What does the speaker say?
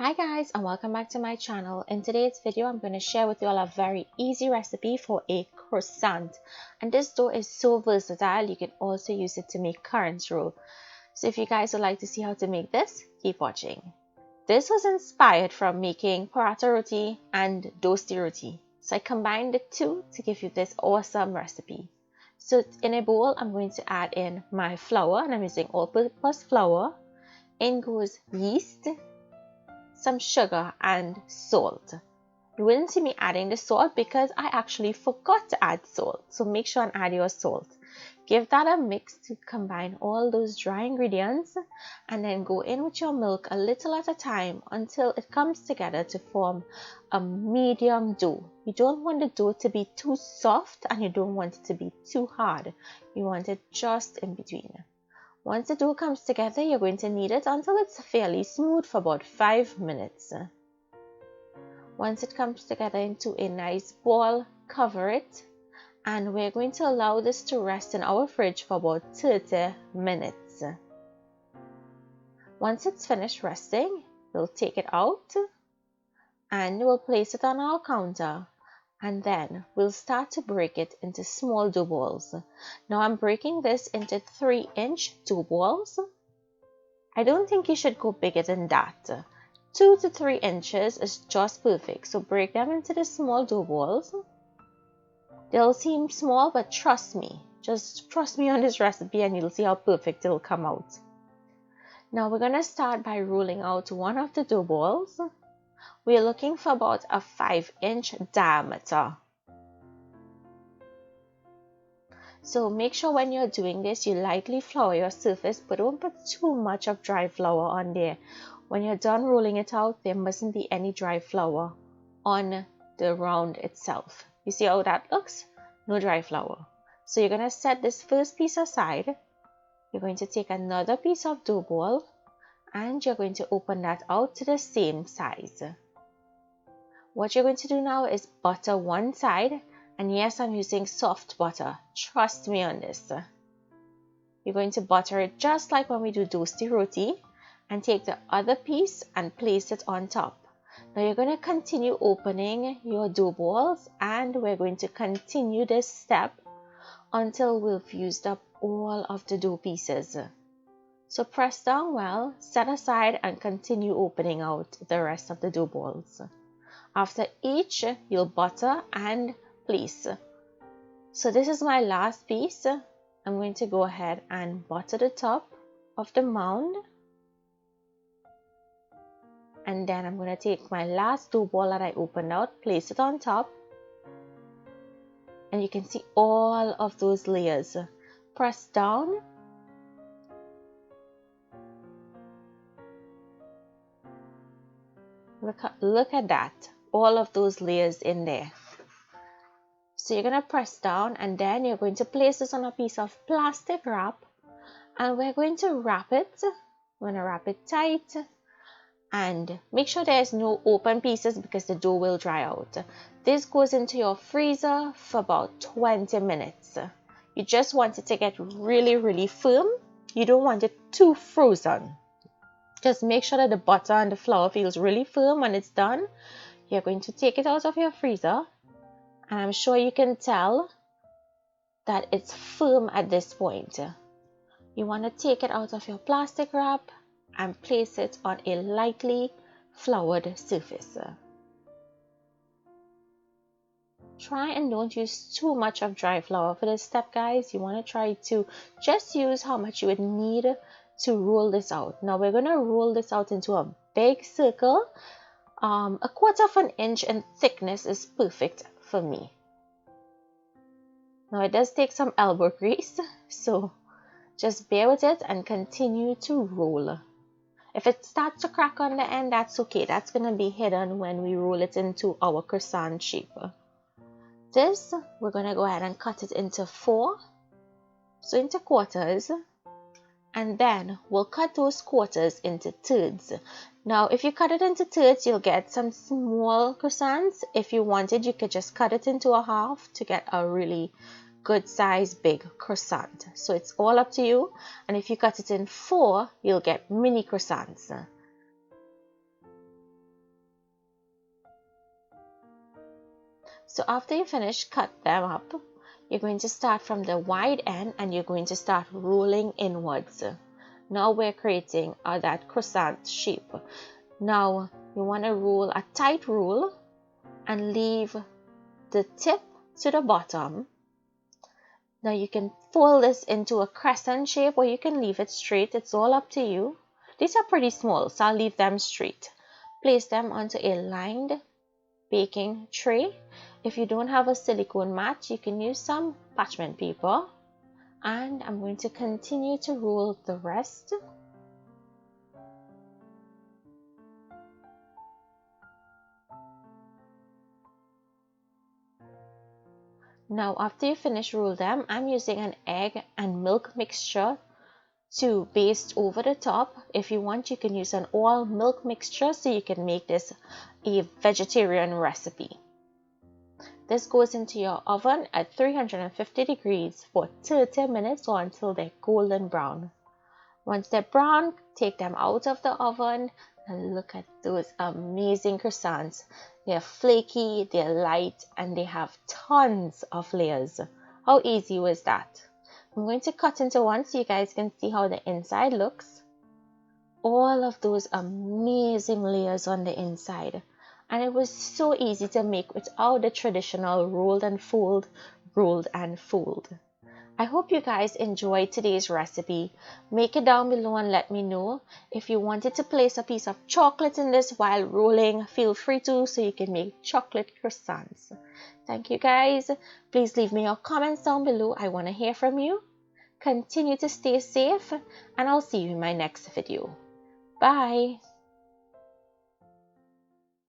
Hi guys, and welcome back to my channel. In today's video I'm going to share with you all a very easy recipe for a croissant, and this dough is so versatile you can also use it to make currants roll. So if you guys would like to see how to make this, keep watching. This was inspired from making paratha roti and dosti roti, so I combined the two to give you this awesome recipe. So in a bowl I'm going to add in my flour, and I'm using all-purpose flour. In goes yeast, some sugar and salt. You wouldn't see me adding the salt because I actually forgot to add salt, so make sure and add your salt. Give that a mix to combine all those dry ingredients, and then go in with your milk a little at a time until it comes together to form a medium dough. You don't want the dough to be too soft and you don't want it to be too hard. You want it just in between. Once the dough comes together, you're going to knead it until it's fairly smooth for about 5 minutes. Once it comes together into a nice ball, cover it, and we're going to allow this to rest in our fridge for about 30 minutes. Once it's finished resting, we'll take it out and we'll place it on our counter. And then we'll start to break it into small dough balls. Now I'm breaking this into 3-inch dough balls. I don't think you should go bigger than that. 2 to 3 inches is just perfect. So break them into the small dough balls. They'll seem small, but trust me. Just trust me on this recipe and you'll see how perfect it'll come out. Now we're going to start by rolling out one of the dough balls. We're looking for about a 5-inch diameter. So make sure when you're doing this, you lightly flour your surface, but don't put too much of dry flour on there. When you're done rolling it out, there mustn't be any dry flour on the round itself. You see how that looks? No dry flour. So you're going to set this first piece aside. You're going to take another piece of dough ball and you're going to open that out to the same size. What you're going to do now is butter one side, and yes, I'm using soft butter. Trust me on this. You're going to butter it just like when we do dosti roti, and take the other piece and place it on top. Now you're going to continue opening your dough balls, and we're going to continue this step until we've used up all of the dough pieces. So press down well, set aside, and continue opening out the rest of the dough balls. After each, you'll butter and place. So this is my last piece. I'm going to go ahead and butter the top of the mound. And then I'm going to take my last dough ball that I opened out, place it on top. And you can see all of those layers. Press down. Look at that. All of those layers in there. So you're going to press down, and then you're going to place this on a piece of plastic wrap, and we're going to wrap it. We're going to wrap it tight and make sure there's no open pieces because the dough will dry out. This goes into your freezer for about 20 minutes. You just want it to get really firm. You don't want it too frozen. Just make sure that the butter and the flour feels really firm when it's done. You're going to take it out of your freezer, and I'm sure you can tell that it's firm at this point. You want to take it out of your plastic wrap and place it on a lightly floured surface. Try and don't use too much of dry flour for this step, guys. You want to try to just use how much you would need to roll this out. Now we're going to roll this out into a big circle. A 1/4 of an inch in thickness is perfect for me. Now it does take some elbow grease, so just bear with it and continue to roll. If it starts to crack on the end, that's okay. That's going to be hidden when we roll it into our croissant shape. This, we're going to go ahead and cut it into 4, so into quarters. And then we'll cut those quarters into thirds. Now, if you cut it into thirds, you'll get some small croissants. If you wanted, you could just cut it into a half to get a really good size big croissant. So it's all up to you. And if you cut it in 4, you'll get mini croissants. So after you finish cut them up, you're going to start from the wide end and you're going to start rolling inwards. Now we're creating that croissant shape. Now you want to roll a tight roll and leave the tip to the bottom. Now you can fold this into a crescent shape or you can leave it straight. It's all up to you. These are pretty small, so I'll leave them straight. Place them onto a lined baking tray. If you don't have a silicone mat, you can use some parchment paper. And I'm going to continue to roll the rest. Now after you finish roll them, I'm using an egg and milk mixture to baste over the top. If you want, you can use an all milk mixture so you can make this a vegetarian recipe. This goes into your oven at 350 degrees for 30 minutes or until they're golden brown. Once they're brown, take them out of the oven and look at those amazing croissants. They're flaky, they're light, and they have tons of layers. How easy was that? I'm going to cut into one so you guys can see how the inside looks. All of those amazing layers on the inside. And it was so easy to make without the traditional rolled and fold, rolled and fold. I hope you guys enjoyed today's recipe. Make it down below and let me know. If you wanted to place a piece of chocolate in this while rolling, feel free to, so you can make chocolate croissants. Thank you guys. Please leave me your comments down below. I want to hear from you. Continue to stay safe and I'll see you in my next video. Bye.